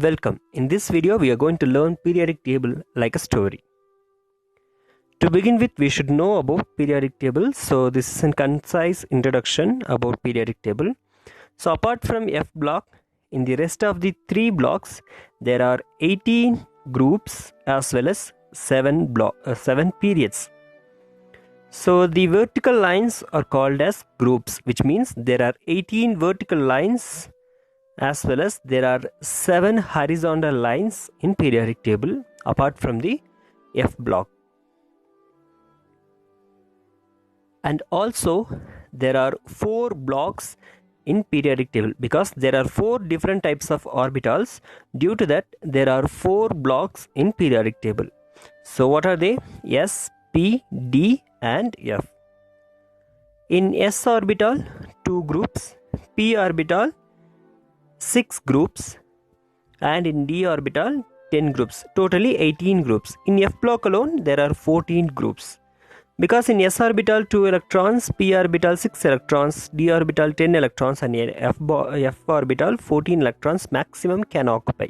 Welcome. In this video, we are going to learn periodic table like a story. To begin with, we should know about periodic table. So this is a concise introduction about periodic table. So apart from F block, in the rest of the three blocks, there are 18 groups as well as 7 periods. So the vertical lines are called as groups, which means there are 18 vertical lines as well as there are 7 horizontal lines in periodic table apart from the F block. And also there are 4 blocks in periodic table because there are 4 different types of orbitals. Due to that, there are 4 blocks in periodic table. So what are they? S, P, D and F. In S orbital, 2 groups, P orbital, 6 groups, and in D orbital 10 groups, totally 18 groups. In F block alone there are 14 groups because in S orbital 2 electrons, P orbital 6 electrons, D orbital 10 electrons and F orbital 14 electrons maximum can occupy.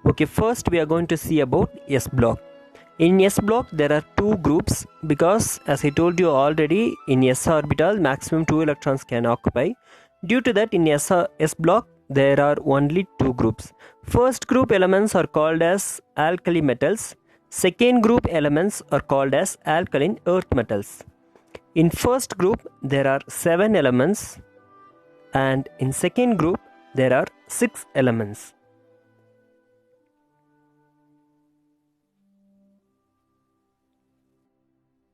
Okay, first we are going to see about S block. In S block there are 2 groups because as I told you already, in S orbital maximum 2 electrons can occupy. Due to that, in S block there are only 2 groups. First group elements are called as alkali metals. Second group elements are called as alkaline earth metals. In first group there are 7 elements and in second group there are 6 elements.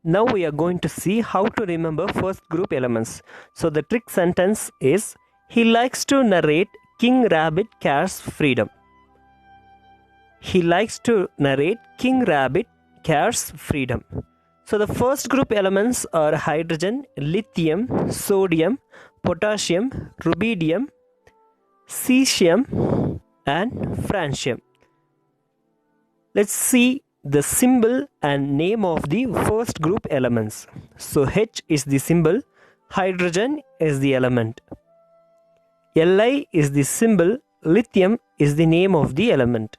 Now we are going to see how to remember first group elements. So the trick sentence is, he likes to narrate King Rabbit Care's freedom. He likes to narrate King Rabbit Care's freedom. So the first group elements are hydrogen, lithium, sodium, potassium, rubidium, cesium and francium. Let's see the symbol and name of the first group elements. So H is the symbol, hydrogen is the element, Li is the symbol, lithium is the name of the element,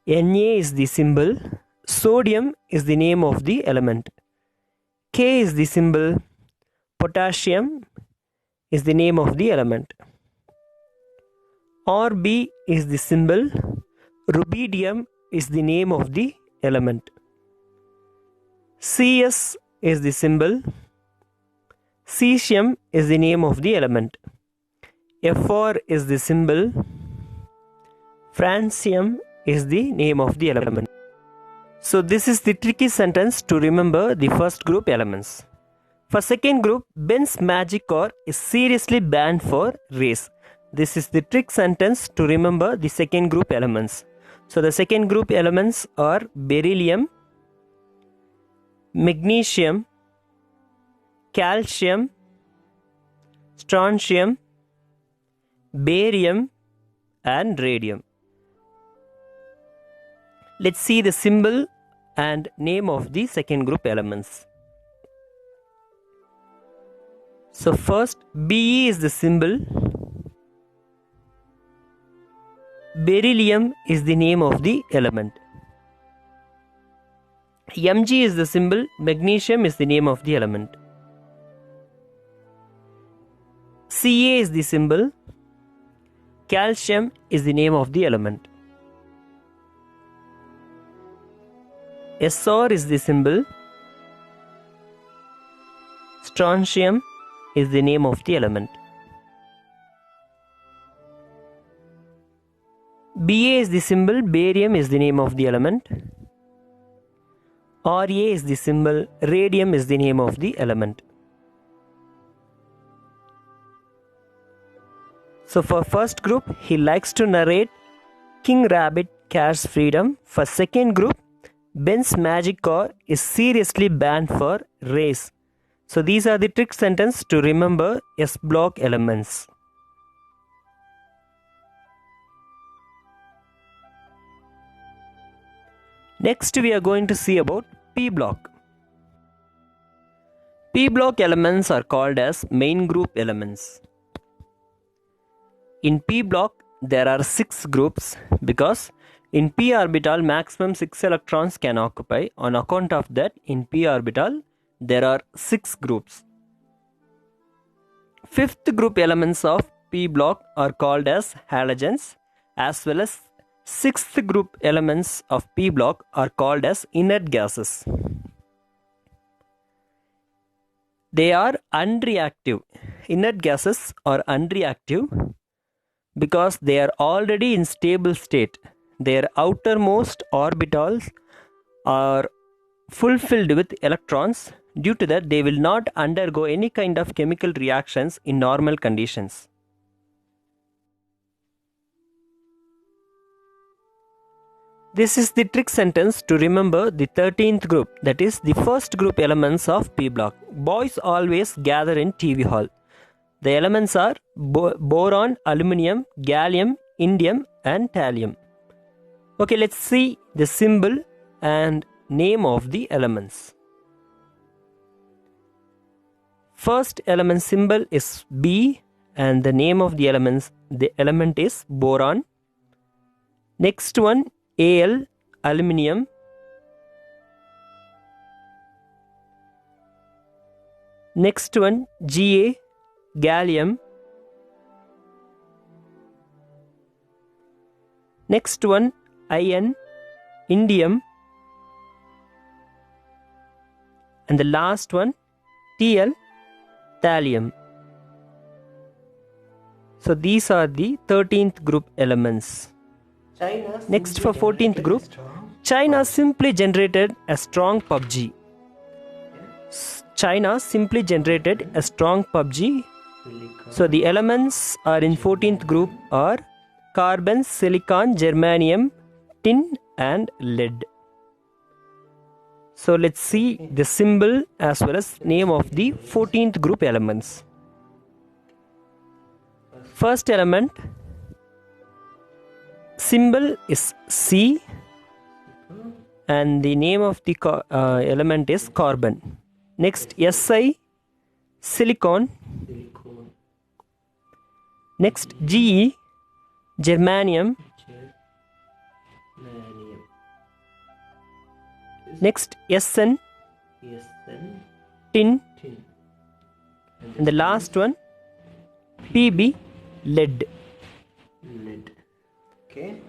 Na is the symbol, sodium is the name of the element, K is the symbol, potassium is the name of the element, Rb is the symbol, rubidium is the name of the element, Cs is the symbol, cesium is the name of the element, Fr is the symbol, francium is the name of the element. So this is the tricky sentence to remember the first group elements. For second group, Ben's magic car is seriously banned for race. This is the trick sentence to remember the second group elements. So the second group elements are beryllium, magnesium, calcium, strontium, barium and radium. Let's see the symbol and name of the second group elements. So first, Be is the symbol, beryllium is the name of the element, Mg is the symbol, magnesium is the name of the element, Ca is the symbol, calcium is the name of the element, Sr is the symbol, strontium is the name of the element, Ba is the symbol, barium is the name of the element, Ra is the symbol, radium is the name of the element. So for first group, he likes to narrate King Rabbit Care's freedom. For second group, Ben's magic car is seriously banned for race. So these are the trick sentences to remember S block elements. Next we are going to see about P block. P block elements are called as main group elements. in p block there are 6 groups because in p orbital maximum 6 electrons can occupy. On account of that, in p orbital there are 6 groups. Fifth group elements of p block are called as halogens, as well as sixth group elements of p block are called as inert gases. They are unreactive. Inert gases are unreactive because they are already in stable state. Their outermost orbitals are fulfilled with electrons. Due to that, they will not undergo any kind of chemical reactions in normal conditions. This is the trick sentence to remember the 13th group, that is the first group elements of p block. Boys always gather in TV hall. The elements are boron, aluminum, gallium, indium and thallium. Okay, let's see the symbol and name of the elements. First element symbol is B and the name of the element is boron. Next one Al, aluminum. Next one Ga, gallium. Next one In, indium. And the last one Tl, thallium. So these are the 13th group elements. Next, for 14th group, China simply generated a strong PUBG. China simply generated a strong PUBG. So the elements are in 14th group are carbon, silicon, germanium, tin and lead. So let's see the symbol as well as name of the 14th group elements. First element symbol is C and the name of the element is carbon. Next Si, silicon. Next Ge, germanium. Next Sn, tin. And the last one Pb, lead.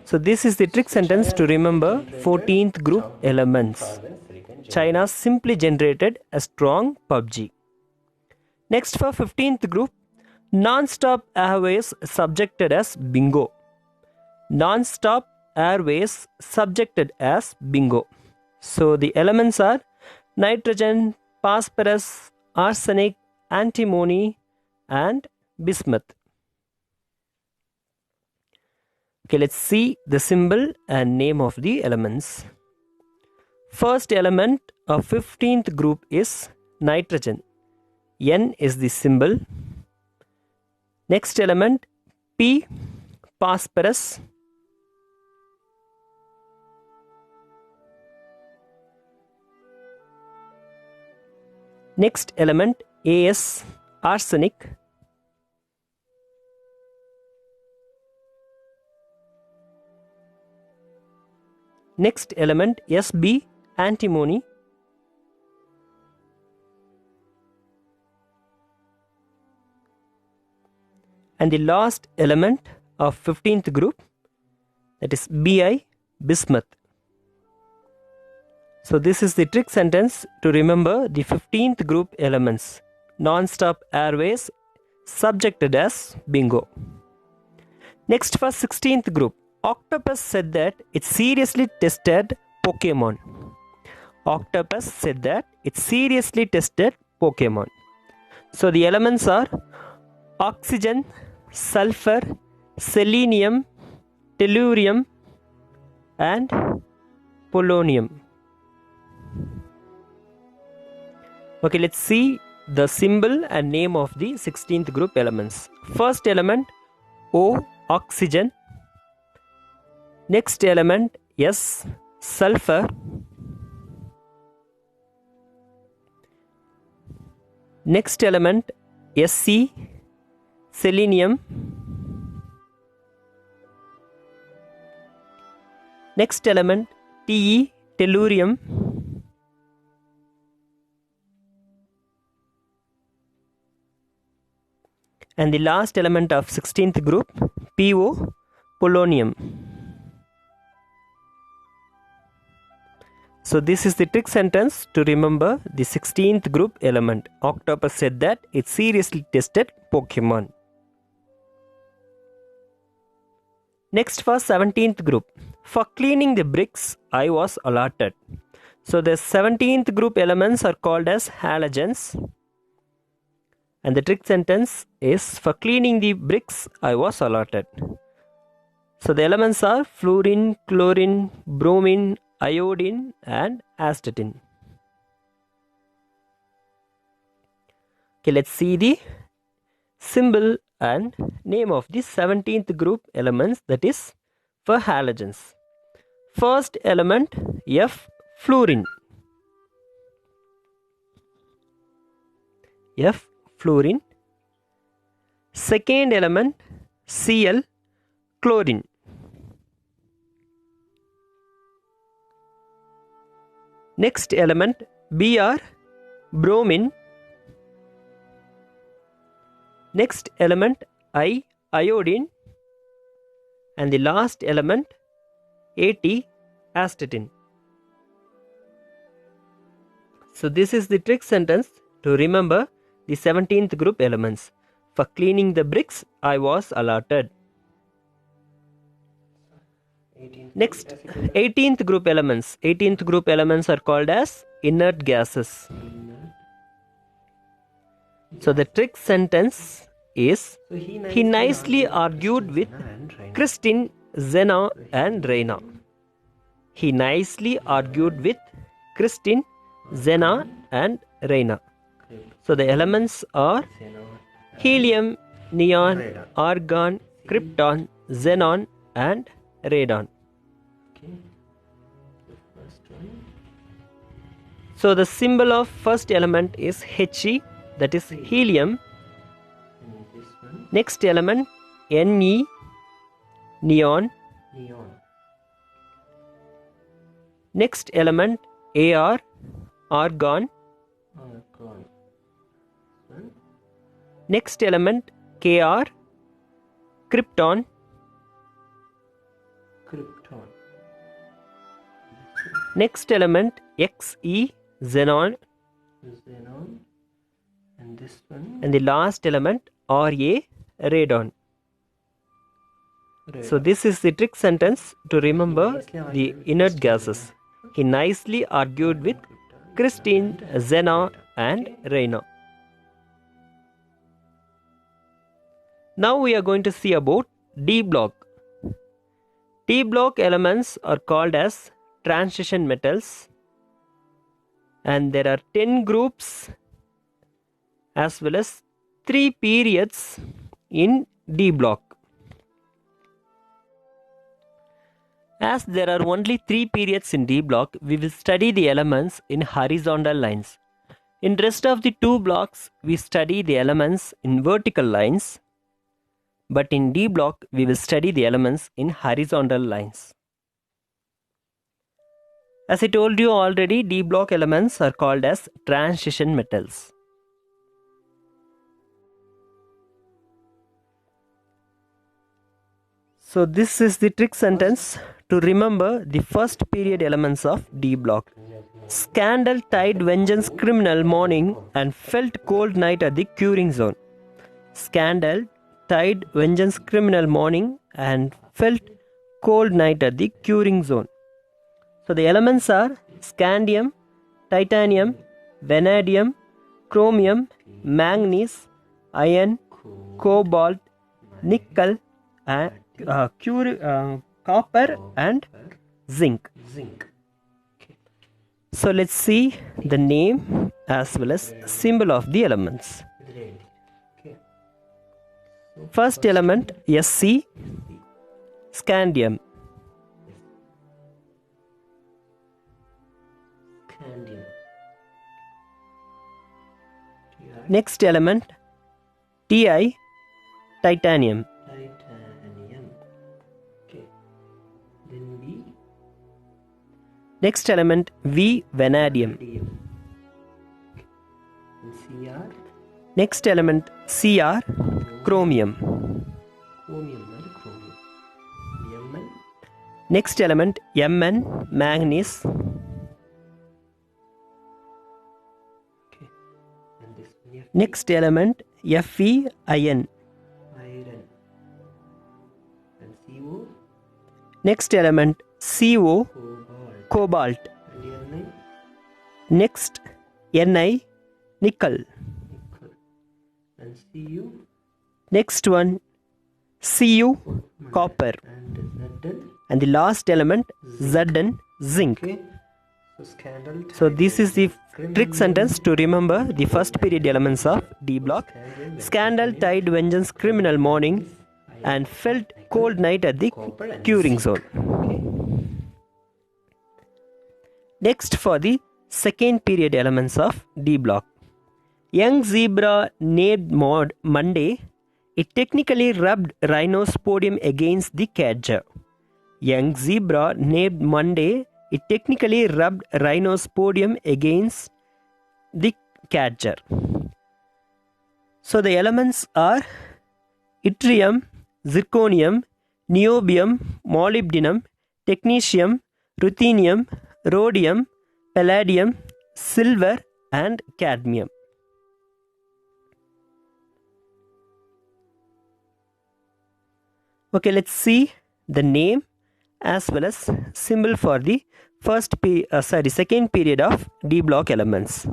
So this is the trick sentence to remember 14th group elements. China simply generated a strong PUBG. Next, for 15th group, non-stop airways subjected as bingo. Non-stop airways subjected as bingo. So the elements are nitrogen, phosphorus, arsenic, antimony and bismuth. Okay, let's see the symbol and name of the elements. First element of 15th group is nitrogen. N is the symbol. Next element P, phosphorus. Next element As, arsenic. Next element Sb, antimony. And the last element of 15th group, that is Bi, bismuth. So this is the trick sentence to remember the 15th group elements. Non-stop airways subjected as bingo. Next, for 16th group, Octopus said that it seriously tested Pokemon. Octopus said that it seriously tested Pokemon. So the elements are oxygen, sulfur, selenium, tellurium and polonium. Okay, let's see the symbol and name of the 16th group elements. First element O, oxygen. Next element S, sulfur. Next element Sc, selenium. Next element Te, tellurium. And the last element of 16th group Po, polonium. So this is the trick sentence to remember the 16th group element. Octopus said that it seriously tested Pokemon. Next for 17th group. For cleaning the bricks, I was allotted. So the 17th group elements are called as halogens. And the trick sentence is for cleaning the bricks, I was allotted. So the elements are fluorine, chlorine, bromine, iodine and astatine. Okay, let's see the symbol and name of the 17th group elements, that is for halogens. First element F, fluorine. F, fluorine. Second element Cl, chlorine. Next element Br, bromine. Next element I, iodine. And the last element At, astatine. So this is the trick sentence to remember the 17th group elements. For cleaning the bricks, I was allotted. Next, 18th group elements. 18th group elements are called as inert gases. So the trick sentence is, he nicely argued with Christine, Zena and Reina. He nicely argued with Christine, Zena and Reina. So the elements are helium, neon, argon, krypton, xenon and radon. So the symbol of first element is He, that is helium. Next element Ne, neon. Next element Ar, argon. Next element Kr, krypton. Next element Xe, xenon. And this one. And the last element Ra, radon. So this is the trick sentence to remember the inert gases. He nicely argued with Christine, Zena and Reina. Now we are going to see about D block. D block elements are called as transition metals, and there are 10 groups as well as 3 periods in D block. As there are only 3 periods in D block, we will study the elements in horizontal lines. In rest of the 2 blocks, we study the elements in vertical lines. But in D block, we will study the elements in horizontal lines. As I told you already, D block elements are called as transition metals. So this is the trick sentence to remember the first period elements of D block. Scandal tied vengeance criminal morning and felt cold night at the curing zone. Scandal tied vengeance criminal morning and felt cold night at the curing zone. So the elements are scandium, titanium, vanadium, chromium, manganese, iron, cobalt, nickel, and copper and zinc. So let's see the name as well as symbol of the elements. First element Sc, scandium. Next element Ti, titanium. Next element V vanadium. Cr. Next element Cr chromium. Mn. Next element Mn manganese. Okay. And this one, Next element Fe iron. iron. And Co. Next element Co Cobalt. cobalt. And Ni. Next Ni nickel. Nickel. And Cu. Next one Cu copper. And Zn. And the last element Zn zinc. Okay. So scandal. So this is the trick sentence to remember the first period elements of D block. Scandal tied vengeance criminal morning and felt cold night at the curing zone. Okay. Next for the second period elements of D block. Young zebra named Monday, it technically rubbed rhino's podium against the cadger. Young zebra named Monday, it technically rubbed rhino's podium against the cadger. So the elements are yttrium, zirconium, niobium, molybdenum, technetium, ruthenium, rhodium, palladium, silver and cadmium. Okay, let's see the name as well as symbol for the second period of D block elements.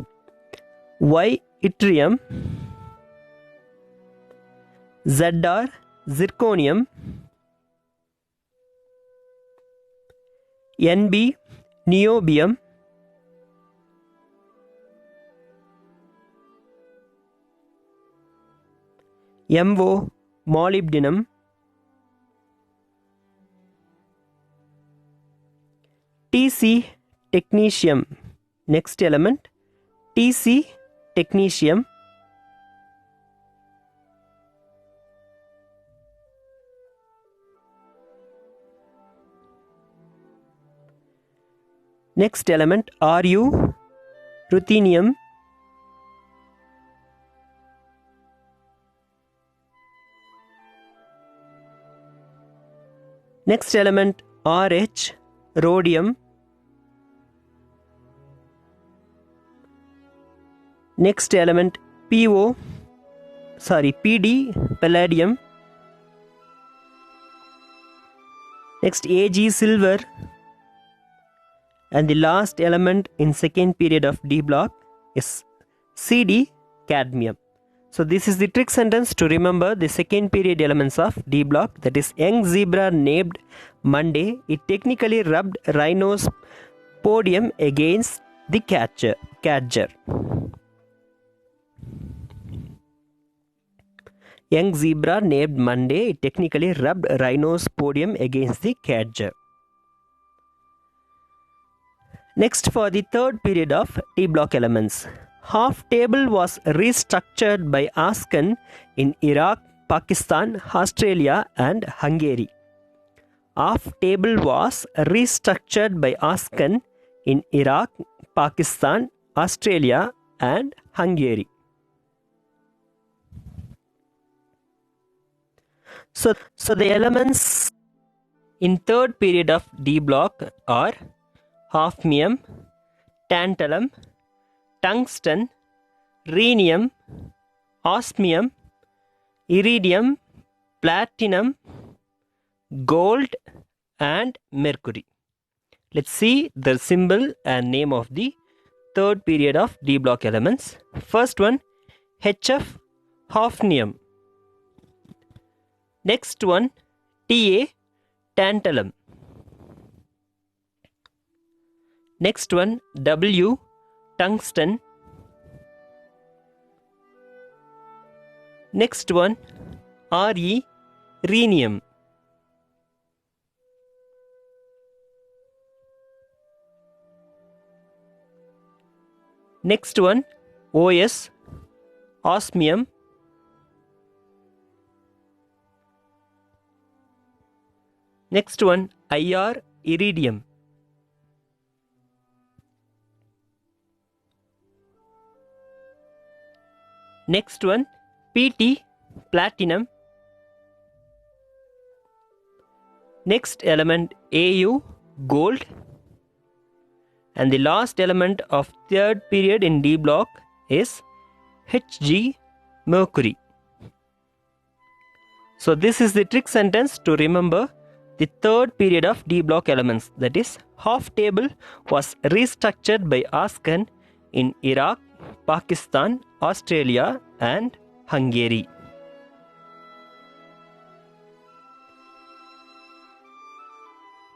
Y yttrium, Zr zirconium, Nb niobium, Mo molybdenum, Tc technetium. Next element Tc technetium. Next element Ru ruthenium. Next element Rh rhodium. Next element PD palladium. Next Ag silver. And the last element in second period of D block is Cd cadmium. So this is the trick sentence to remember the second period elements of D block, that is young zebra named Monday, it technically rubbed rhino's podium against the cadger. Young zebra named Monday, it technically rubbed rhino's podium against the cadger. Next for the third period of D block elements. Half table was restructured by Askan in Iraq, Pakistan, Australia and Hungary. Half table was restructured by Askan in Iraq, Pakistan, Australia and Hungary. So the elements in third period of D block are hafnium, tantalum, tungsten, rhenium, osmium, iridium, platinum, gold and mercury. Let's see the symbol and name of the third period of D block elements. First one HF hafnium. Next one Ta tantalum. Next one W tungsten. Next one Re rhenium. Next one Os osmium. Next one Ir iridium. Next one, Pt, platinum. Next element, Au, gold. And the last element of third period in D block is Hg, mercury. So this is the trick sentence to remember the third period of D block elements. That is, half table was restructured by Askan in Iraq, Pakistan, Australia and Hungary.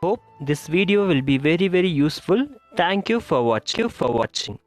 Hope this video will be very useful. Thank you for watching.